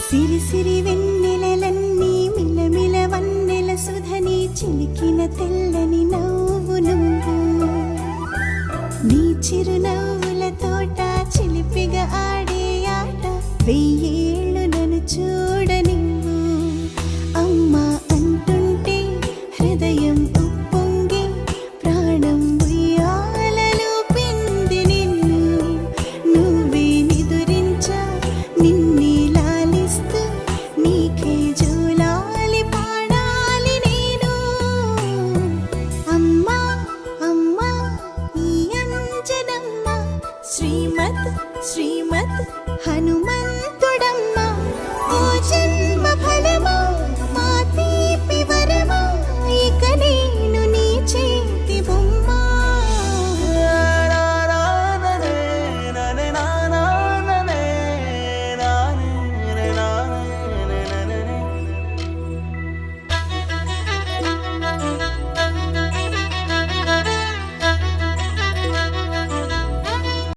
సిరి సిరి వెన్నెలలన్నీ మిలమిల వన్నెల సుధని చిలికిన తెల్లని నవ్వు నువ్వు నీ చిరునవ్వుల తోట చిలిపిగా ఆడే ఆట వెయ్యేళ్ళు నన్ను చూడనివ్వు అమ్మా అంటుంటే హృదయం ఉప్పొంగి ప్రాణం ఉయ్యాలలో పిండి నిన్ను నువ్వే నిదురించా నిన్నే లాలిస్తూ నీకే జోలాలి పాడాలి నేను అమ్మా అమ్మా ఈ అంజనమ్మ శ్రీమత్ శ్రీమత్ హనుమంతు